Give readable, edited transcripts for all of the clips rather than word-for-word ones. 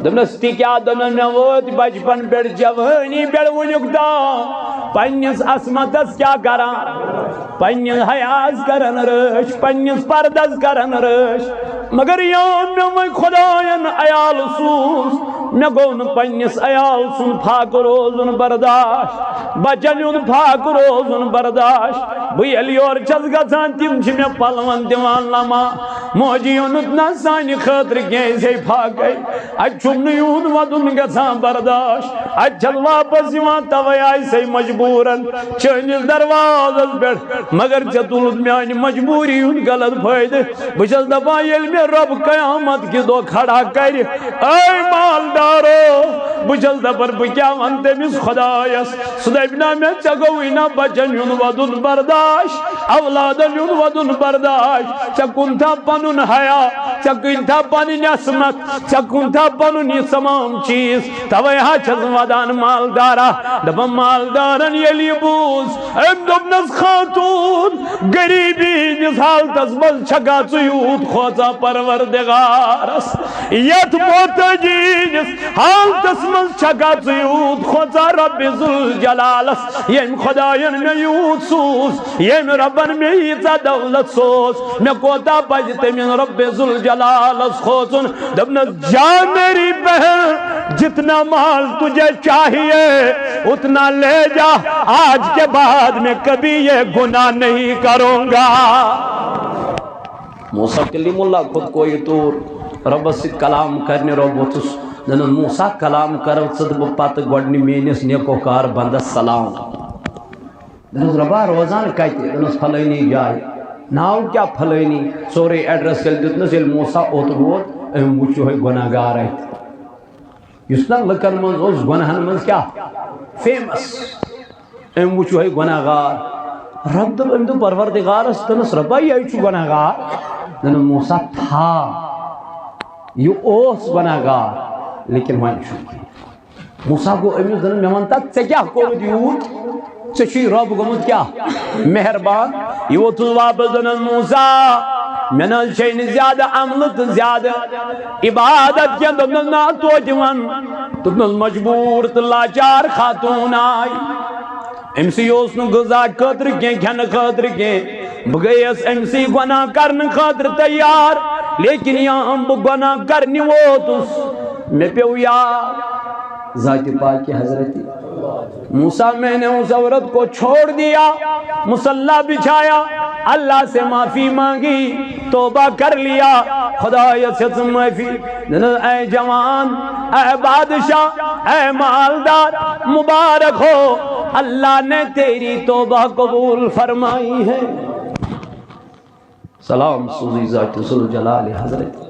دمنس تی کیا دنن میں ووت بچپن بیڑ جوانی بیڑ ونکتا پنیس عصمتس کیا کران پنیس حیاز کرن رش پنیس پردس کرن رش مگر یام میں خداین عیال سوز میں گون پنیس عیال سن پھاک روزن برداشت بچن یون پھاک روزن برداشت بھیلی اور چز گژھان تم چھ میں پلون دیوان لما موجی یونت نہ سانہ خاطر کیسے پھاک گئی اچھم یون ودن گژھان برداشت اچھل واپس یوان توے آئی سے مجبورن چٲنِس دروازس پٮ۪ٹھ مگر ژےٚ تُلُتھ میانہِ مجبوری ہُنٛد غلط فٲیدٕ بہٕ چھَس دپان ییٚلہِ مےٚ رۄب قیامت کہِ دۄہ کھڑا کرِ اے مالدارو بہٕ چھَس دپان بہٕ کیٛاہ وَنہٕ تٔمِس خۄدایس سُہ دپہِ نا مےٚ ژےٚ گوٚوُے نا بچن ہُنٛد ودُن برداشت اولادن ہُنٛد ودُن برداشت ژےٚ کُنتھا پنُن حیا ژےٚ کٕنتھا پنٕنۍ عصمت ژےٚ کُنتھا پنُن یہِ تمام چیٖز توے ہا چھَس ودان مالدارا دپان مالدارن ییٚلہِ یہِ بوٗز أمۍ دوٚپنس خاتوٗن غریٖبی ہِنٛدِس حالتس منٛز چھکھا ژٕ یوٗت کھوژان پروردگارس یتھ محتاجی ہِنٛدِس حالتس منٛز چھکھا ژٕ یوٗت کھوژان رۄبِ ذوالجلالس ییٚمۍ خۄداین مےٚ یوٗت سوٗز ییٚمۍ رۄبن مےٚ ییٖژاہ دولت سوز مےٚ کوتاہ پزِ تٔمِس رۄبِ ذوالجلالس کھوژُن دوٚپنس جا میری بہن جتنا مال تجھے چاہیے اتنا لے جا آج کے بعد میں کبھی یہ گناہ نہیں کروں گا موسیٰ کلیم اللہ خود کوئی طور رب سے کلام کرنے رب وطس دنن موسیٰ کلام کرو صدب پات گوڑنی مینس نیکو کار بندس سلام دنس ربا روزان کہتے دنس پھلینی جائے ناو کیا پھلینی سورے ایڈریس کل دیتنس یل موسیٰ اوت گوت اہم وچو ہے گناہ گار ہے یسنا لکن منز اس گناہن منز کیا فیمس اہم وچو ہے گناہ گار رب دب ام دو پروردگار اس دنس ربا یہ چو گناہ گار دنس موسیٰ تھا یہ اوس گناہ گار لیکن وہاں چھو موسیٰ کو امیز دنس میں منتا تے کیا کو دیوت چشی رب گمت کیا مہربان یہ وہ تو واپس دنس موسیٰ میں نے شین زیادہ عملت زیادہ عبادت کے دنس نا تو جوان دنس مجبور تلاچار خاتون آئی ام سی اوس نو غذا خاطر کی کھن خاطر کی بگیس ام سی گناہ کرن خاطر تیار لیکن یہاں بہ گناہ کرنی ووتس میں پیو یار ذات پاک کی حضرت موسیٰ میں نے اس عورت کو چھوڑ دیا مصلی بچھایا اللہ سے معافی مانگی توبہ کر لیا خدا سے معافی اے جوان اے بادشاہ اے مالدار مبارک ہو اللہ نے تیری توبہ قبول فرمائی ہے سلام سوزی ذات ذوالجلال حضرت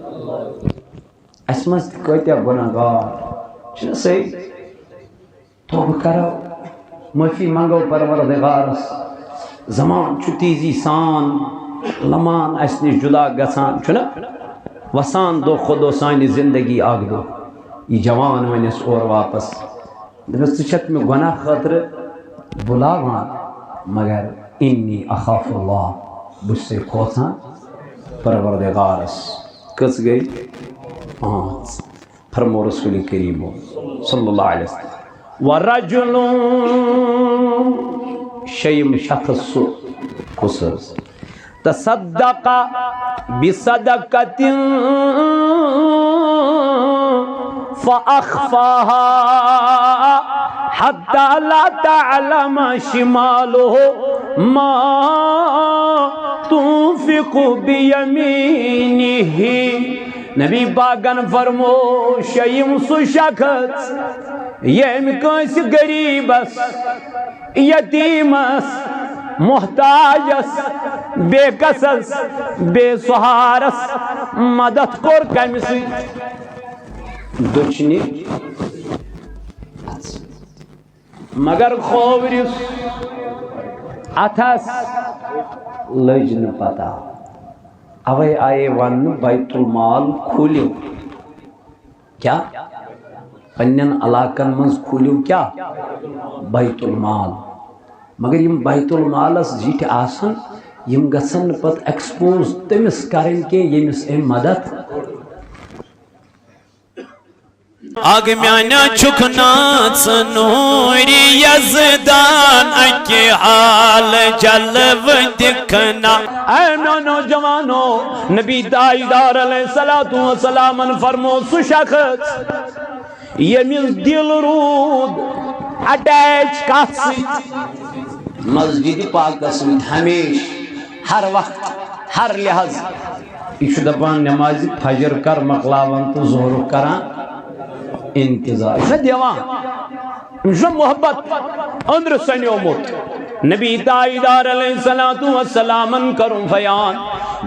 اسمست کتیا گناہگار چھنا سے توبہ کرو معافی مانگو پروردگارس زمان چھو تیزی سان لمان اسنی جدا گسان چھنا وسان دو خودو سانی زندگی آگ دو یہ جوان ونیس اور واپس درست چھت میں گناہ خاطر بلاوان مگر انی اخاف اللہ بس سے کھوتاں پروردگارس کس گئی پانچ فرمو رسول کریم صلی اللہ علیہ وسلم ورجل شیم شخص خصوص تصدق بصدقت فأخفاها حتى لا تعلم شماله ما تنفق بيمينه نبی پاکن فرمو شیم سو شخص یم کنس غریبس یتیمس محتاجس بے کسس بے سہارس مدد کور کمس دچنی مگر کھوورس اتھس لج نہ پتہ اوے آئے ون بیت المال کھولیو کیا پنن علاقن منز کھولیو کیا بیت المال مگر یم بیت المالس جیٹ آسن یم گسن پت ایکسپوز تمس کرن کے یمس ام مدد آگ میانا چھکنا سنوری یزدان اکی حال جلو دکھنا. اے نوجوانو نبی تاجدار علیہ السلام فرمو سو شخص یمس دل رود اٹیچ کت مسجد پاک سۭتۍ ہمیش ہر وقت ہر لحاظ یہ دپان نماز فجر کر مکلاون تو ظہر کران انتظار یہ دیوان یہ محبت اندر سنیومت. نبی تاجدار علیہ السلام کرن بیان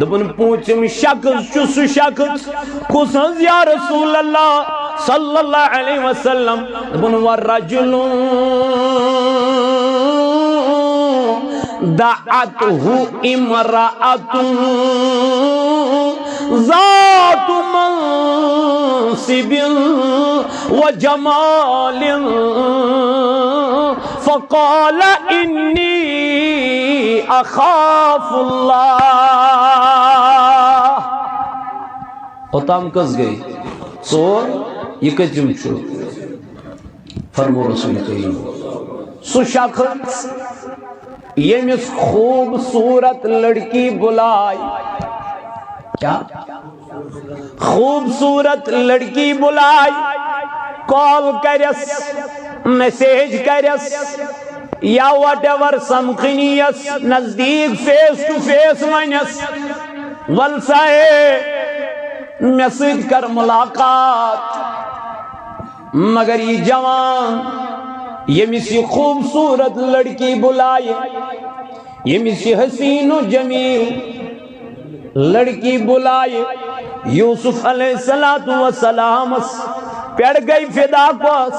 دپن پوچھم شخص چھ سہ شخص کس حظ یا رسول اللہ صلی اللہ علیہ وسلم. دپن والرجل دعته امرأة ذات منصب وجمال فقال إني أخاف الله. اوتام کس گئی ژور یہ کتم چھُ فرمو رسول کریم سہ شخص یمس خوبصورت لڑکی بلائی. کیا خوبصورت لڑکی بلائی کال کرس میسیج کرس یا واٹ ایور سمکھنیس نزدیک فیس ٹو فیس ونس ولسائے مے سۭتۍ کر ملاقات. مگر یہ جوان یمس یہ خوبصورت لڑکی بلائی یمس یہ حسین و جمیل لڑکی بلائی یوسف علیہ السلام پیڑ گئی فدا کوس.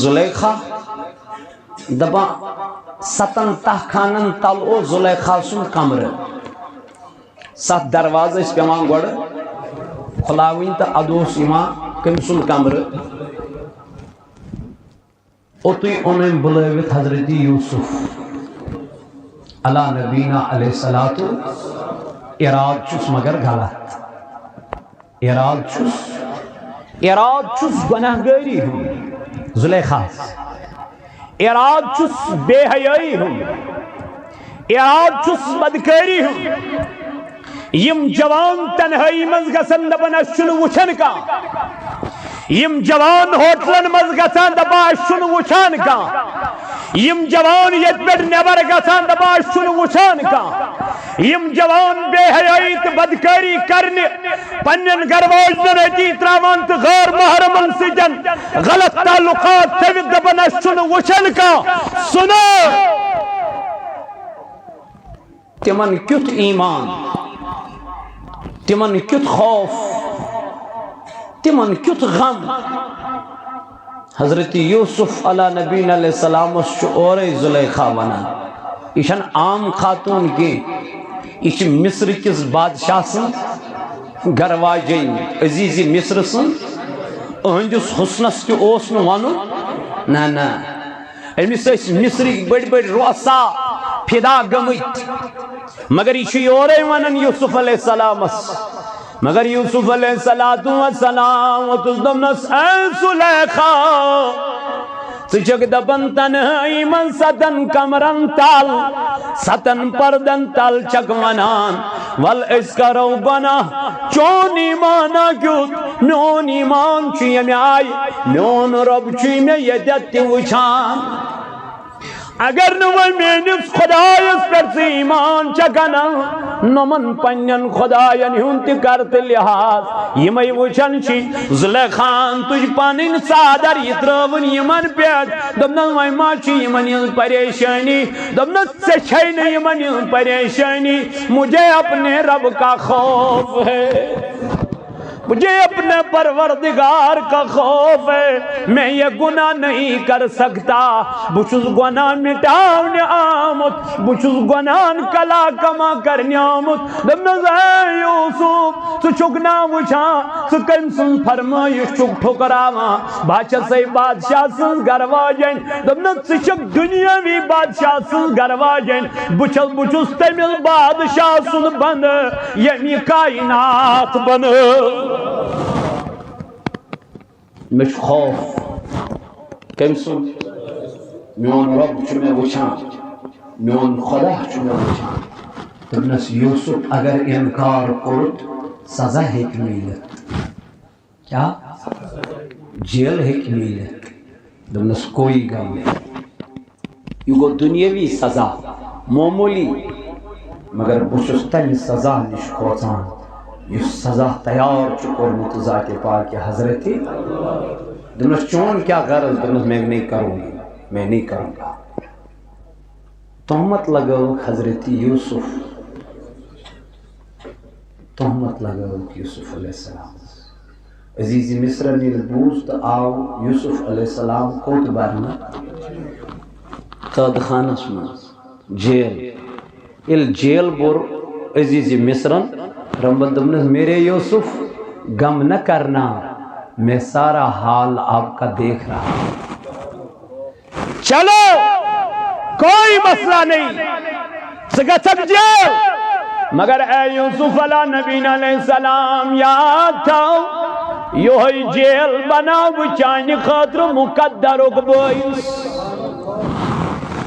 زلیخا دبا ستن تہخانن تل او زلیخا سن کمر 7 دروازٕ ٲسۍ پیوان گۄڈٕ کھُلاوٕنۍ تہٕ اَدٕ اوس یِوان کٔمۍ سُنٛد کمرٕ. اوتُے اوٚنُم بُلٲوِتھ حضرت یوسف علیٰ نبینا علیہ الصلوۃ. اراد چھُس مگر غلط اراد چھُس گناہ گٲری ہُنٛد زلیخاس. اراد چھُس بے حیٲیی ہُنٛد اراد چھُس بدکٲری ہُنٛد. یم جوان تنہائی مز گژھن دپان اَسہِ چھُنہٕ وٕچھان کانٛہہ. یم جوان ہوٹلن مز گژھان دپان اَسہِ چھُنہٕ وٕچھان کانٛہہ. یم جوان ییٚتہِ پٮ۪ٹھ نٮ۪بر گژھان دپان اَسہِ چھُنہٕ وٕچھان کانٛہہ. یم جوان بے حیٲیی تہٕ بدکٲری کرنہِ پننٮ۪ن گھر واجنٮ۪ن أتی ترٛاوان تہٕ غٲر محرمن سۭتۍ غلط تعلقات تھٲوِتھ دپان اَسہِ چھُنہٕ وٕچھان کانٛہہ. سُہ نہٕ تِمن کیُتھ ایمان تِمن کیُتھ خوف تِمن کیُتھ غم. حضرت یوسف علیٰ نبینا علیہ السلام چھُ اورے زلیخا ونان یہ چھنہٕ عام خاتون کینٛہہ یہ چھِ مصر کِس بادشاہ سٕنٛز گھر واجٮ۪ن عزیزِ مصر سٕنٛز. أہنٛدِس حُسنس تہِ اوس نہٕ ونُن نہ نہ أمِس ٲسۍ مصرٕکۍ بٔڑۍ بٔڑۍ رؤسا فدا گٔمٕتۍ مگر یہ چھُ یورے ونان یوسف علیہ السلامس. مگر یوسف علیہ السلام اوتُس دوٚپنس اے زلیخا ژٕ چھکھ دپان تنہائی من 7 کمرن تل 7 پردن تل چھکھ ونان ول أسۍ کرو گۄناہ. چون ایمانا کیُتھ میون ایمان چھُ ییٚمہِ آیہِ میون رۄب چھُے مےٚ ییٚتٮ۪تھ تہِ وٕچھان. اگر نہٕ وۄنۍ میٲنِس خۄدایس پٮ۪ٹھ ژٕ ایمان چھکھ انان نۄمن پننٮ۪ن خۄداین ہُنٛد تہِ کر تہٕ لحاظ. یِمے وٕچھان چھِ زلیخان تُج پنٕنۍ ژادر یہِ ترٲوٕن یِمن پٮ۪ٹھ. دوٚپنس وۄنۍ ما چھِ یِمن ہِنٛز پریشٲنی. دوٚپنس ژےٚ چھے نہٕ یِمن ہِنٛز پریشٲنی مجھے اپنے رب کا خوف ہے مجھے اپنے پروردگار کا خوف ہے. میں یہ گناہ نہیں کر سکتا. بچھس گناہ مٹاونے آمت بچھس گناہ کلا کما کرنے آمت. دپنس اے یوسف ژٕ چھُکھ نا وٕچھان ژٕ کٔمۍ سٕنٛز فرمٲیش چھُکھ ٹھُکراوان. بہٕ چھسے بادشاہ سٕنٛز گھر واجٮ۪ن. دوٚپنس ژٕ چھکھ دُنیٲوی بادشاہ سٕنٛز گھر واجٮ۪ن. بہٕ چھُس تٔمِس بادشاہ سُنٛد بندٕ ییٚمہِ کائنات بنٲو. مے خوف کم سن میون رب چھ مے وچھان میون خدا چھ مے وچھان دپنس یوسف اگر انکار کورت سزا ہیک ملت کیا جیل ہیک ملت دپنس کوئی غم نہیں یہ گو دنیاوی سزا معمولی مگر بہت تمہ سزا نش کھوژان اس سزا تیار کورمت ذات پاک حضرت دپنس چون کیا غرض دپنس میں نہیں کروں گی میں نہیں کروں گا تہمت لگوک حضرت یوسف تہمت لگوک یوسف علیہ السلام عزیز مصر نیل بوز تو آو یوسف علیہ السلام کوت برنا قید خانس من جیل il جیل بور عزیز مصرن رمبن دپنس میرے یوسف غم نہ کرنا میں سارا حال آپ کا دیکھ رہا ہوں چلو کوئی مسئلہ نہیں سگتک جیل مگر اے یوسف علیہ نبینا علیہ السلام یاد تھا یہ جیل بنا بچان خاطر مقدر باعث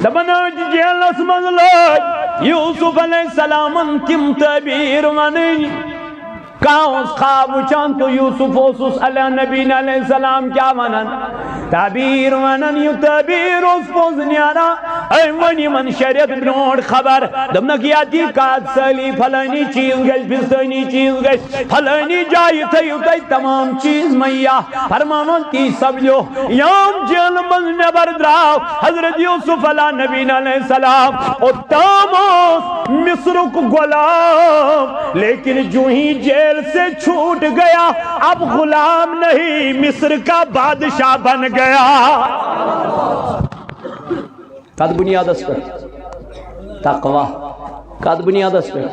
دپن جیل من لوگ یوسف علیہ السلام تم تعبیر ونن کاؤس خواب وچان تو یوسف اوسس علیہ نبینا علیہ السلام کیا ونن تعبیر ونن یہ تعبیر اس پوز نیارا اے ونی من شریعت برونٹ خبر دمنک یاتی کات سلی فلانی چیز گئی پھستانی چیز گئی فلانی جائی تھی تمام چیز میا فرمانون تی سب جو یوم جیل من نبر دراو حضرت یوسف علیہ نبینا علیہ السلام او تاموس مصر کو غلام لیکن جو ہی جیل سے چھوٹ گیا اب غلام نہیں مصر کا بادشاہ بن گیا کد بنیاد اس پر تقوی کد بنیاد اس پر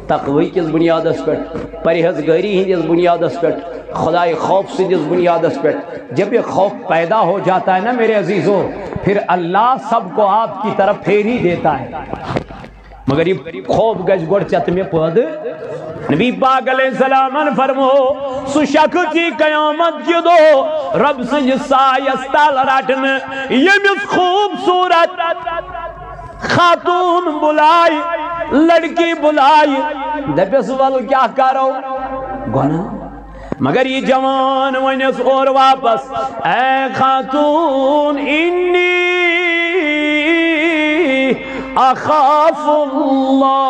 تقوی کس بنیاد اس پر پرہیزگاری ہندس بنیاد اس پر خدای خوف سے جس بنیاد اس پر جب یہ خوف پیدا ہو جاتا ہے نا میرے عزیزوں پھر اللہ سب کو آپ کی طرف پھیر ہی دیتا ہے مگر یہ خوف گش گوڑ چت میں پود نبی پاک علیہ السلام فرمو سو شخصی قیامت کی دو رب سنج سایستال راٹن یمس خوبصورت خاتون بلائی لڑکی بلائی دپس ول کیا کرو گناہ مگر یہ جوان ونس اور واپس اے خاتون انی اخاف اللہ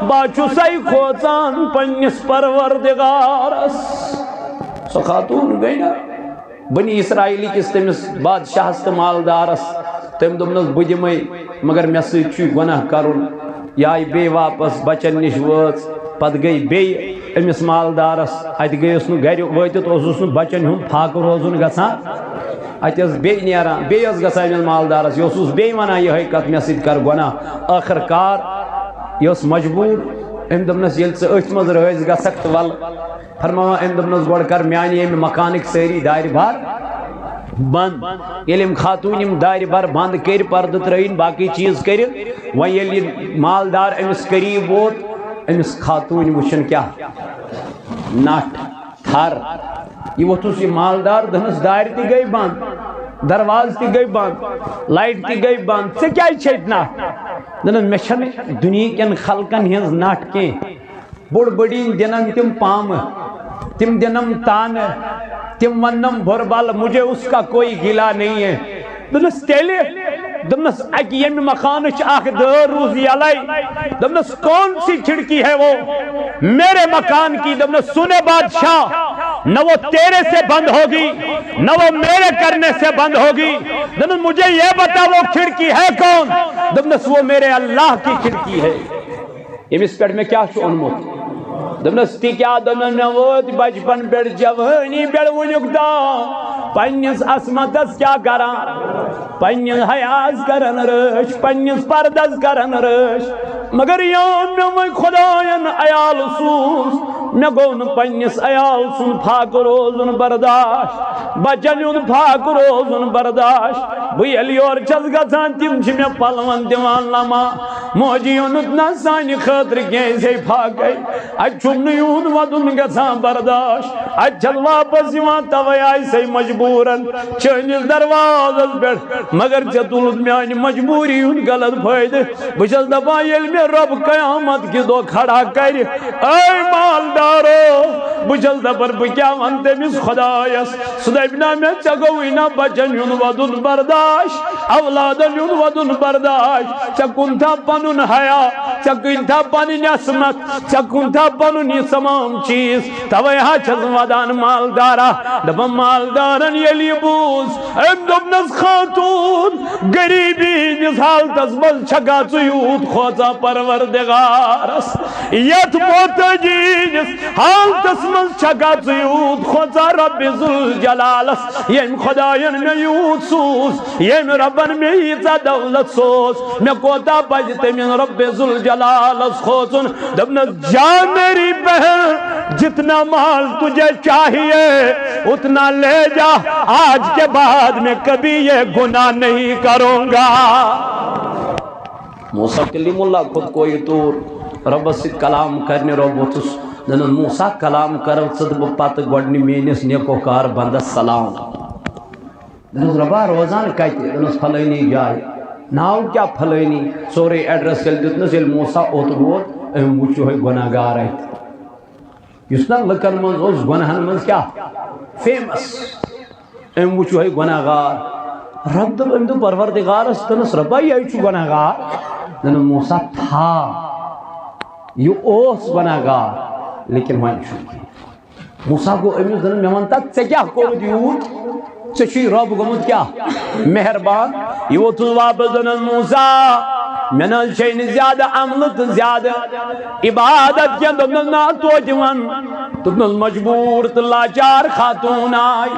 باچو سی کھوچان پنیس پروردگارس سو خاتون گئی نا بنی اسرائیلی کس تمس بادشاہ است مالدارس تم دمنس بدمے مگر میں سچو گناہ کرن یا بے واپس بچن نش وچ پت گئی بے امس مالدارس ات گیس نو گھر واتت اوسس نو بچن ہن پھاک روزن گژھان اتس بے نیران بے اس گژھان امس مالدارس یہ اوسس بے ونان یہ کت مے سۭتۍ کر گناہ آخر کار یہ اس مجبور ام دپنس یل ژٕ أتھۍ منٛز رٲزۍ گژھکھ تہٕ وَل فرماوان ام دپنس گۄڈٕ کر میانہِ ییٚمہِ مکانٕکۍ سٲری دارِ بار بند ییٚلہِ یِم خاتوٗن یِم دارِ بار بند کٔرۍ پردٕ ترٲیِن باقٕے چیٖز کٔرِتھ وۄنۍ ییٚلہِ یہِ مالدار أمِس قریٖب ووت أمِس خاتوٗنۍ وٕچھن کیٛاہ نٹھ تھر یہ ووتھُس یہِ مالدار دہنس دارِ تہِ گٔے بند درواز تہِ گٔے بند لایٹ تہِ گٔے بند ژےٚ کیٛازِ چھیٚتھ نٹھ دپان مےٚ چھنہٕ دُنہیٖکٮ۪ن خلقن ہٕنٛز نٹھ کینٛہہ بوٚڑ بٔڑیٖن دِنم تِم پامہٕ تِم دِنم تانہٕ تِم وننم بُربل مجھے اس کا کوئی گلا نہیں ہے دپنس تیٚلہِ دپنس اکہِ ییٚمہِ مکانٕچ اکھ دٲر روٗز یلے دپنس کون سی کھڑکی ہے وہ میرے مکان کی دپنس سنے بادشاہ نہ وہ تیرے سے بند ہوگی نہ وہ میرے کرنے سے بند ہوگی دپنس مجھے یہ بتا وہ کھڑکی ہے کون دپنس وہ میرے اللہ کی کھڑکی ہے ییٚمِس پٮ۪ٹھ مےٚ کیٛاہ چھُ اوٚنمُت دپنس تی کیا دپنس مےٚ ووت بچپن پٮ۪ٹھ جوٲنی پٮ۪ٹھ وُنیُک تام پننس عصمتس کیا کران پننس حیاس کرن رٲچھ پننس پردس کرن رٲچھ مگر یوم مےٚ وۄنۍ خۄداین عیال سوٗز مےٚ گوٚو نہٕ پننس عیال سُنٛد فاقہٕ روزُن برداشت بچن ہُنٛد فاقہٕ روزُن برداشت بہل یور چھس گژھان تم چھ مے پلون دِوان لما موجی اونت نہ سانہِ خٲطرٕ کینٛہہ أسۍ ہے پھاکے اتہِ چھُم نہٕ یُہُنٛد ودُن گژھان برداشت اتہِ چھس واپس یِوان توے آیہِ سے مجبوٗرن چٲنِس دروازس پٮ۪ٹھ مگر ژےٚ تُلُتھ میانہِ مجبوٗری ہُنٛد غلط فٲیدٕ بہٕ چھس دپان ییٚلہِ مےٚ رۄب قیامت کہِ دۄہ کھڑا کرِ اے مالدارو بہٕ چھس دپان بہٕ کیٛاہ ون تٔمِس خۄدایس سُہ دپہِ نا مےٚ ژےٚ گوٚوُے نا بچن ہُنٛد ودُن برداشت اولادن ہُنٛد ودُن برداشت ژےٚ کُنتھا پنُن حیا ژےٚ کٕنتھا پنٕنۍ عصمت ژےٚ کُنتھا پنُن یہِ تمام چیٖز توے ہا چھس ودان مالدارا دپان مالدارن ییٚلہِ یہِ بوٗز أمۍ دوٚپنس خاتوٗن غریٖبی ہٕنٛدِس حالتس منٛز چھکھا ژٕ یوٗت کھوژان پروردگارس یتھ محتاجی ہٕنٛدِس حالتس منٛز چھکھا ژٕ یوٗت کھوژان رۄبِ ذوالجلالس ییٚمۍ خۄداین مےٚ یوٗت سوٗز ییٚمۍ رۄبن مےٚ ییٖژاہ دولت سوز مےٚ کوتاہ پزِ تٔمِس رۄبِ ذوالجلالس کھوژُن دوٚپنس جا میری بہن جتنا مال تجھے چاہیے اتنا لے جا آج کے بعد میں کبھی یہ گناہ نہیں کروں گا موسیٰ کلیم اللہ خود کوئی طور رب سے کلام کرنے رب وطس دنن موسیٰ کلام کرو صدب پات گوڑنی مینس نیکو کار بندس سلام دنس ربا روزان کہتے دنس پھلینی جائے ناو کیا پھلینی سورے ایڈریس کل دیتنس یل موسیٰ اوت گوت ایم وچو ہے گناہ گار آئیت یسنا لکن منز اس گناہن منز کیا فیمس ایم وچو ہے گناہ گار رب دب ام دو پروردگار اس دنس ربا یہ چو گناہ گار دنس موسیٰ تھا یہ اوس گناہ گار لیکن وہاں شو موسیٰ کو امیز دنس میوان تک سے کیا کو دیوت چشی رب گمت کیا مہربان یہ وہ تو واپس دنس موسیٰ میں نے شین زیادہ عملت زیادہ عبادت کیا دنس نا تو جوان دنس مجبور تلاچار خاتون آئی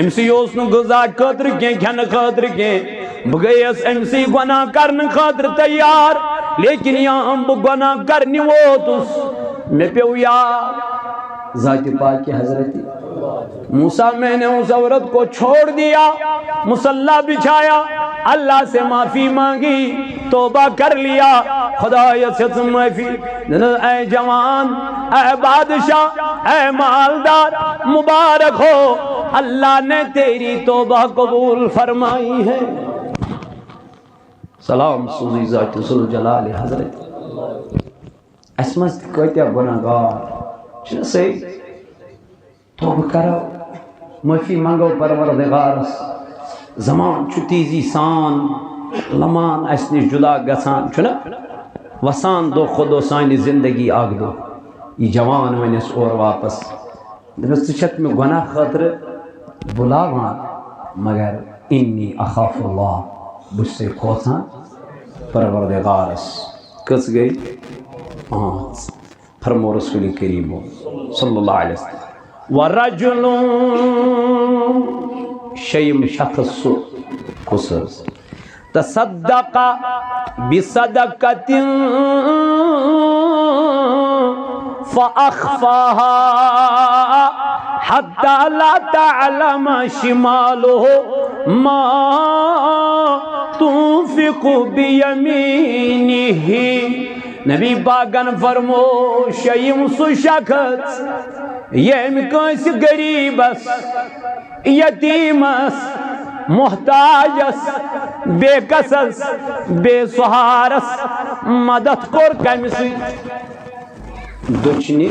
ام سی اوس نو غذا خاطر کین کھن خاطر کین بہ گیس ام سی گناہ کرن خاطر تیار لیکن یہاں بہ گناہ کرنی ووتس میں پیو یاد ذات پاک حضرت موسیٰ میں نے اس عورت کو چھوڑ دیا مصلی بچھایا اللہ سے معافی مانگی توبہ کر لیا خدا سے معافی اے جوان اے بادشاہ اے مالدار مبارک ہو اللہ نے تیری توبہ قبول فرمائی ہے سلام سوزی ذات ذوالجلال حضرت اسمس کتیا گناہ گار چھنا سے توبہ کرو معافی مانگو پروردگارس زمان چھو تیزی سان لمان اسنی جدا گسان چھنا وسان دو خودو سانی زندگی آگ دو یہ جوان ونیس اور واپس درست چھت میں گناہ خاطر بلاوان مگر انی اخاف اللہ بجھ سے کھوتاں پروردگارس کس گئی پانچ فرمو رسول کریم صلی اللہ علیہ وسلم ورجل شیم شخص خصوص تصدق بصدقت فأخفاها حتى لا تعلم شماله ما تنفق بيمينه نبی پاکن فرمو شیم سو شخص یم کنس غریبس یتیمس محتاجس بے کسس بے سہارس مدد کور کمس دچنی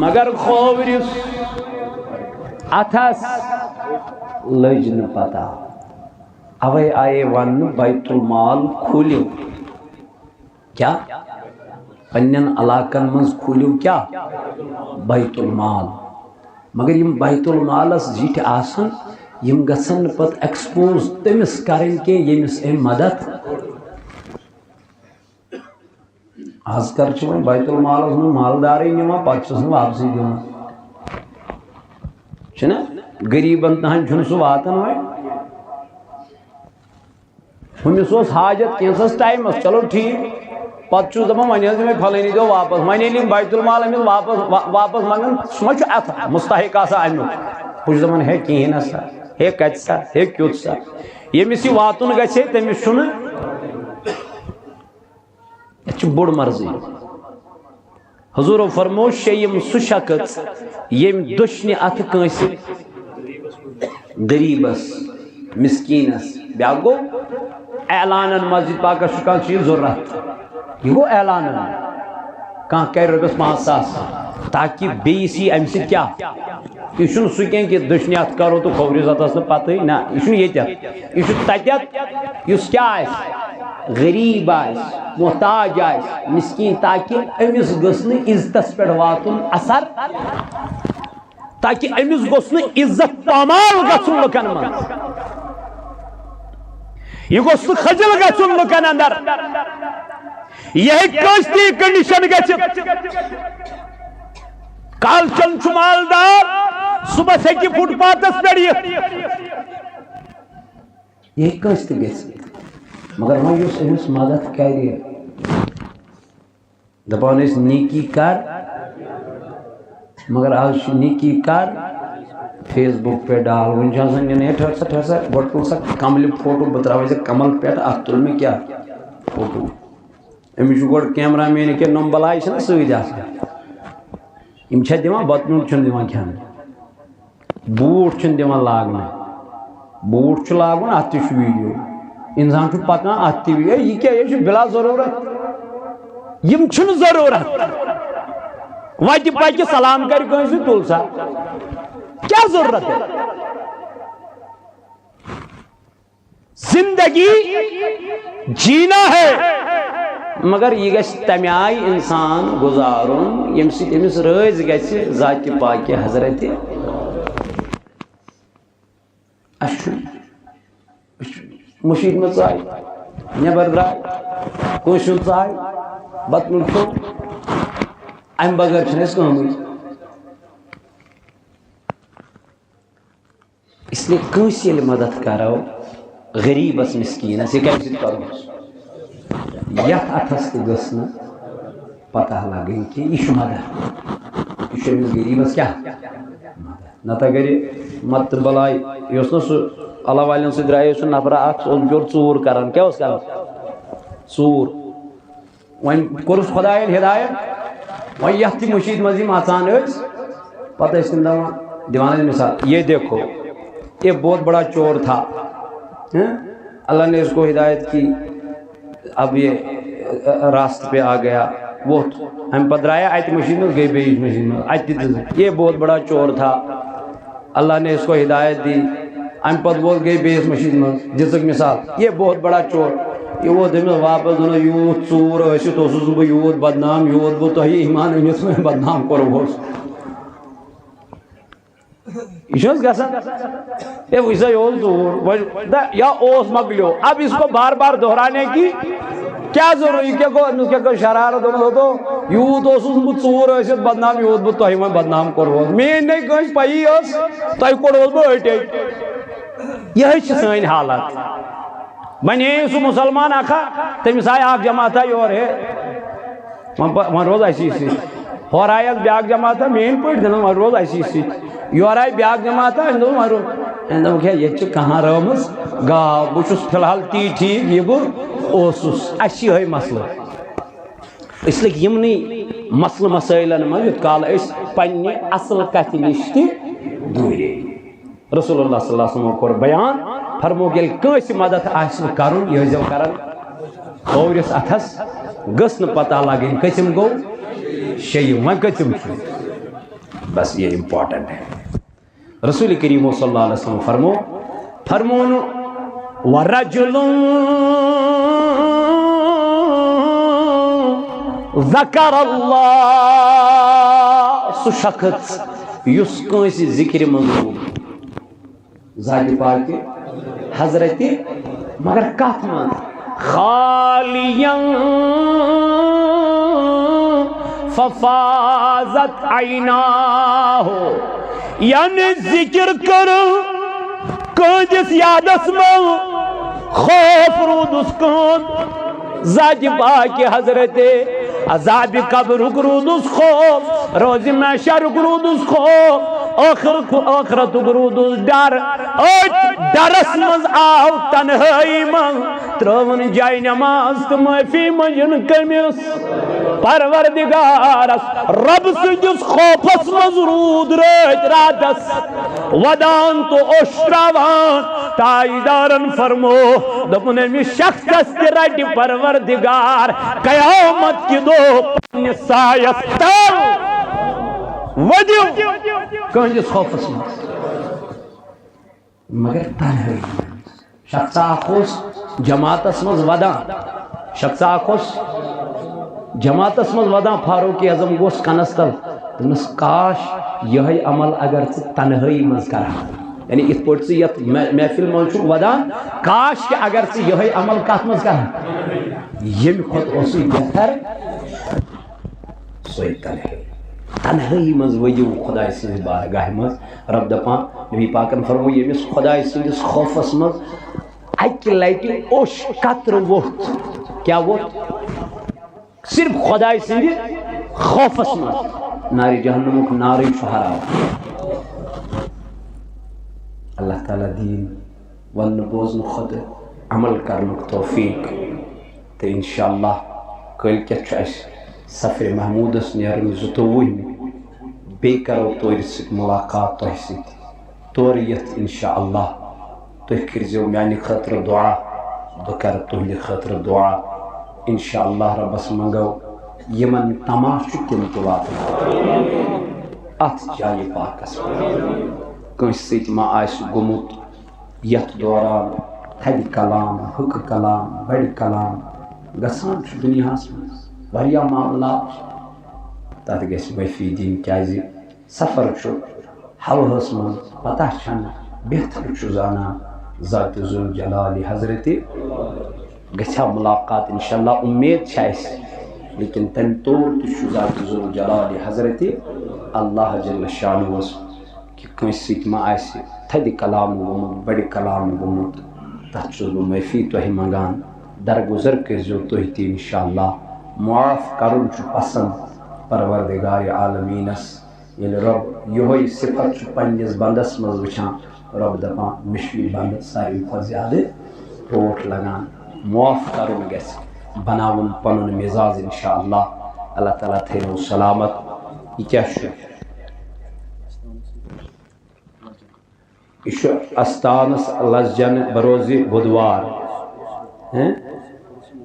مگر کھوورس اتھس لج نہ پتہ اوے آئے ون بیت المال کھولیو کیا پنن علاقن مز کھولیو کیا بیت المال مگر یم بیت المالس زیٹھ آسن یم گژھن پت ایکسپوز تمس کرن کے یمس ام مدد آز کر چھ بیت المالس من مالداری نما پتہ چھس واپسی دِوان چھنا غریبن تہن چھن سہ واتن وۄنۍ ہمس اوس حاجت کینسس ٹائمس چلو ٹھیک پتہ چھس دپان وۄنۍ حظ مےٚ پھلٲنی دۄہ واپس وۄنۍ ییٚلہِ یِم بیت المال أمِس واپس منگن سُہ ما چھُ اتھ مستحق آسان امیُک بہٕ چھُس دَپان ہے کِہیٖنۍ ہسا ہے کَتہِ سا ہے کیُتھ سا ییٚمِس یہِ واتُن گژھِ تٔمِس چھُنہٕ یہِ چھُ بوٚڑ مرضی حضوٗرو فرمو شیٚیِم سُہ شخص ییٚمۍ دٔچھنہِ اَتھٕ کٲنٛسہِ غریٖبس مِسکیٖنس بیٛاکھ گوٚو اعلانن مسجد پاکس چھُ کانٛہہ چیٖز ضروٗرت یہِ گوٚو اعلانن کانٛہہ کرِ رۄپیس 5,000 تاکہِ بیٚیِس یی اَمہِ سۭتۍ کیٛاہ یہِ چھُنہٕ سُہ کینٛہہ کہِ دٔچھنہِ اَتھٕ کرو تہٕ کھوورِ زَتس نہٕ پتہٕے نہ یہِ چھُنہٕ ییٚتٮ۪تھ یہِ چھُ تَتٮ۪تھ یُس کیٛاہ آسہِ غریٖب آسہِ محتاج آسہِ مِسکیٖن تاکہِ أمِس گٔژھ نہٕ عزتس پٮ۪ٹھ واتُن اثر تاکہِ أمِس گوٚژھ نہٕ عزت پامال گژھُن لُکن منٛز یہ گوٚژھ نہٕ خجل گژھُن لُکن اندر یہ ہیٚکہِ کٲنٛسہِ تہِ کنڈیشن گٔژھِتھ کالچن چھُ مالدار صبحس ہیٚکہِ فُٹ پاتھس پٮ۪ٹھ یِتھ یہ ہیٚکہِ کٲنٛسہِ تہِ گٔژھِتھ مگر وۄنۍ یُس أمِس مدد کرِ دپان ٲسۍ نیکی کر مگر آز چھُ نیکی کر فیس بک پہ ڈال وُنہِ چھُ آسان نِنہٕ ہے ٹھہر سا گۄڈٕ تُل سا کملہِ فوٹو بہٕ ترٛاوے ژےٚ کمل پٮ۪ٹھ اَتھ تُل مےٚ کیٛاہ فوٹو أمِس چھُ گۄڈٕ کیمرا مین کینٛہہ نۄم بلاے چھِنہ سۭتۍ آسان یِم چھا دِوان بتہٕ نیُن چھُنہٕ دِوان کھٮ۪نہٕ بوٗٹھ چھُنہٕ دِوان لاگنہٕ بوٗٹھ چھُ لاگُن اَتھ تہِ چھُ ویٖڈیو اِنسان چھُ پکان اَتھ تہِ ویٖڈیو یہِ کیٛاہ یہِ چھُ بِلا ضروٗرت یِم چھُنہٕ ضروٗرت وتہِ پکہِ سلام کرِ کٲنٛسہِ تُل سا کیا ضرورت ہے زندگی جینا ہے مگر یہ گژھِ تمہِ آیہِ اِنسان گُزارُن ییٚمہِ سۭتۍ أمِس رٲضۍ گژھِ ذاتہِ پاکہِ حضرتِ اَسہِ چھُ مُشیٖد منٛز ژاے نٮ۪بر درٛاے کٲنٛسہِ ہُنٛد ژاے بتہٕ نیُن کھیوٚو اَمہِ بغٲر چھِنہٕ أسۍ کٲمٕے اس لیے کٲنٛسہِ ییٚلہِ مدد کرو غریٖبس مِسکیٖنس یہِ کمہِ سۭتۍ کرہوس یتھ اتھس تہِ گٔژھ نہٕ پتہ لگٕنۍ کہِ یہِ چھُ مدد یہِ چھُ أمِس غریٖبس کیٛاہ مدد نتہٕ اگر یہِ متہٕ بلاے یہِ اوس نہ سُہ اللہ والٮ۪ن سۭتۍ درٛایے سُہ نفرا اکھ سُہ اوس بِچور ژوٗر کران کیٛاہ اوس کران ژوٗر وۄنۍ کوٚرُس خۄداین ہدایت وۄنۍ یتھ تہِ مٔشیٖد منٛز یِم اژان ٲسۍ پتہٕ ٲسۍ تِم دپان دِوان ٲسۍ مثال یہ دیکھو یہ بہت بڑا چور تھا اللہ نے اس کو ہدایت کی اب یہ راست پہ آ گیا وہ ہم پدرایا ات مشین میں گئی بیچ مشین میں یہ بہت بڑا چور تھا اللہ نے اس کو ہدایت دی ہم پد بول گئی بیس مشین میں دِژٕکھ مثال یہ بہت بڑا چور یہ ووت أمِس واپس دۄن یوٗت ژوٗر ٲسِتھ اوسُس بہٕ یوٗت بدنام یوٗت بہٕ تۄہہِ ایٖمان أنِتھ مےٚ بدنام کوٚرہوس یہ چھُ حظ گژھان ہے وٕچھ سا یہِ اوس ژوٗر یا اوس مۄکلیو اب اس کو بار بار دہرانے کی کیا ضروٗرت یہِ کیٛاہ گوٚو أمِس کیٛاہ گٔے شرارت دوٚپُن یوٗت اوسُس بہٕ ژوٗر ٲسِتھ بدنام یوٗت بہٕ تۄہہِ وۄنۍ بدنام کوٚرہوس میٛٲنۍ نَے کٲنٛسہِ پَیی ٲس تۄہہِ کوٚڑہوس بہٕ أٹۍ أٹۍ یِہے چھِ سٲنۍ حالت وۄنۍ سُہ مُسلمان اکھا تٔمِس آیہِ اکھ جماعتھا یورٕ ہے وۄنۍ روز اسی سۭتۍ ہورٕ آیَس بیٛاکھ جماعتھا میٛٲنۍ پٲٹھۍ دِنہٕ وۄنۍ روز اسی سۭتۍ یورٕ آیہِ بیٛاکھ جماعتھا أمۍ دوٚپ وۄنۍ روز أمۍ دوٚپُکھ ہے ییٚتہِ چھِ کہاں رٲومٕژ گاو بہٕ چھُس فی الحال تی ٹھیٖک یہِ بہٕ اوسُس اَسہِ چھِ یِہوٚے مسلہٕ أسۍ لٔگۍ یِمنٕے مسلہٕ مسٲیلن منٛز یوٗت کال أسۍ پنٛنہِ اَصٕل کَتھِ نِش تہِ دوٗرے رسول اللہ صلی اللہ علیہ وسلم کوٚر بیان فرمووُکھ ییٚلہِ کٲنٛسہِ مدد آسہِ کرُن یہِ ٲسۍزیو کران کھوورِس اَتھس گٔژھ نہٕ پتہ لگٕنۍ کٔژِم گوٚو شیٚیِم وۄنۍ کٔژِم چھُ بس یہ امپورٹنٹ ہے رسول کریم صلی اللہ علیہ وسلم فرمون ورجل ذکر اللہ سُہ شخص یُس کٲنٛسہِ ذِکرِ منٛز روٗد ذاتِ پاکہِ حضرتِ مگر کتھ منٛز خالیاً ففازت عیناہ یعنی ذکر کرو کٲنٛسہِ یادس منٛز خوف روٗدُس کٲم ذاتِ پاکہِ حضرتِ عذابِ قبرُک روٗدُس خوف روزِ محشرُک روٗدُس خوف آخرت رودس ڈر ڈرس مز آو تنہائی من ترون جائے نماز تو معافی منجن کمس پروردگارس رب سجس خوفس مز رود رات راتس ودان تو اشتراوان تائیدارن فرمو دپن امی شخص کی رٹ پروردگار قیامت کی دو پنی سایس تل ودیو کنجس خوفس مز مگر تنہائی شخص آخوس جماعتس مز ودان شخص آخوس جماعتس مز ودان فاروق اعظم گوس کنس تل تمس کاش یہ عمل اگر تنہائی مز کرا یعنی ات پوٹ سے یت محفل من چھک ودان کاش کہ اگر یہ عمل کت مز کرا یم خود اوسے بہتر سوئی تنہائی مز ودیو خدای سٕنٛدِ بارگاہ مز رب دپان نبی پاکن فرمو یمس خدای سٕنٛدس خوفس مز اکہ لٹہ اوش قطر ووت کیا ووت صرف خدای سٕنٛدِ خوفس مز نار جہنمک نار حرام اللہ تعالیٰ دین ون بوزن خود عمل کرنک توفیق تو انشاءاللہ کل کیا سفر محمودس نیرن 22 بی کرو تور سک ملاقات تہ ست تور یت انشاءاللہ تہ کرزو میانہ خاطر دعا بہ کر تہندِ خاطر دعا انشاءاللہ ربس منگو یمن تماش تم تہ واتن ات جائے پاکس کنس ست ما آس گومت یت دوران تھد کلام حق کلام بڑ کلام گسان دنیاس مز واریاہ معاملات تر گژھِ معافی دِنۍ کیازِ سفر چھُ ہوہس منٛز پتہ چھنہٕ بہتر چھُ زانان ذات ذوال جلال حضرت گژھِ ملاقات انشاءاللہ امید چھِ اَسہِ لیکن تمہِ طور تہِ چھُ ذات ذوال جلال حضرت اللہ جل شانہس کہ کٲنٛسہِ سۭتۍ ما آسہِ تھدِ کلام گوٚمُت بڑِ کلام گوٚمُت تتھ چھُس بہٕ معافی تۄہہِ منگان درگزر کٔرزیو تُہۍ تہِ انشاءاللہ معاف کرن چھُ پسند پروردگار عالمینس ییٚلہِ رب یہوے صفت چھُ پننس بندس منٛز وٕچھان رب دپان مےٚ چھُ یہِ بنٛدٕ ساروی کھۄتہٕ زیادٕ ٹوٹھ لگان معاف کرُن گژھِ بناوُن پنُن مزاج انشاءاللہ اللہ تعالیٰ تھٲینو سلامت یہ کیٛاہ چھُ یہ چھُ استانس لسجن بروزِ بُدوار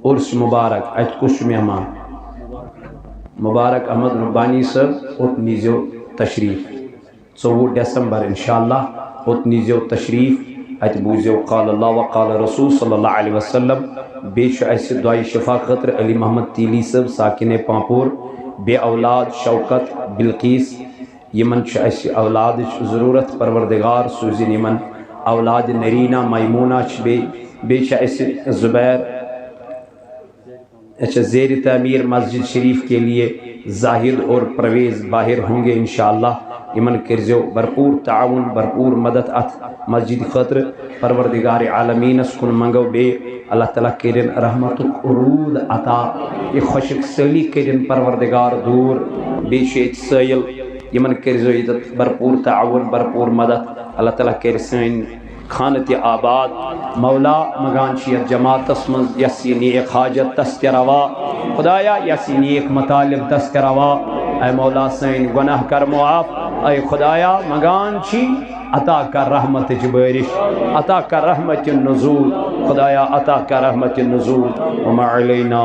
عرس مبارک ات کس مہمان مبارک احمد ربانی صاحب اوت نیزیو تشریف 24 دسمبر انشاءاللہ اوت نیزیو تشریف ات بوزیو قال اللہ وقال رسول صلی اللہ علیہ وسلم بیچ ایسے دعائی شفا خطر علی محمد تیلی صاحب ساکن پامپور بے اولاد شوکت بلقیس یمن چھ ایسے اولاد ضرورت پروردگار سوزن یمن اولاد نرینہ میمونہ چھ بیچ ایسے زبیر اچھا زیر تعمیر مسجد شریف کے لیے زاہد اور پرویز باہر ہوں گے انشاءاللہ یمن کرزو بھرپور تعاون بھرپور مدد ات مسجد خاطر پروردگار عالمینس کن منگو بے اللہ تعالیٰ کرن رحمتک عروض عطا یہ خوشک سلی کرن پروردگار دور بے شیط سائل یمن کرزو بھرپور تعاون بھرپور مدد اللہ تعالیٰ کر سین خانت آباد مولا مگان چیت جماعت من یس یہ نیک حاجت دست روا خدایا یس یہ نیک مطالب دست روا اے مولا سین گناہ کر معاف اے خدایا مگان چی عطا کر رحمت بارش عطا کر رحمت النزول خدایا عطا کر رحمت النزول وما علینا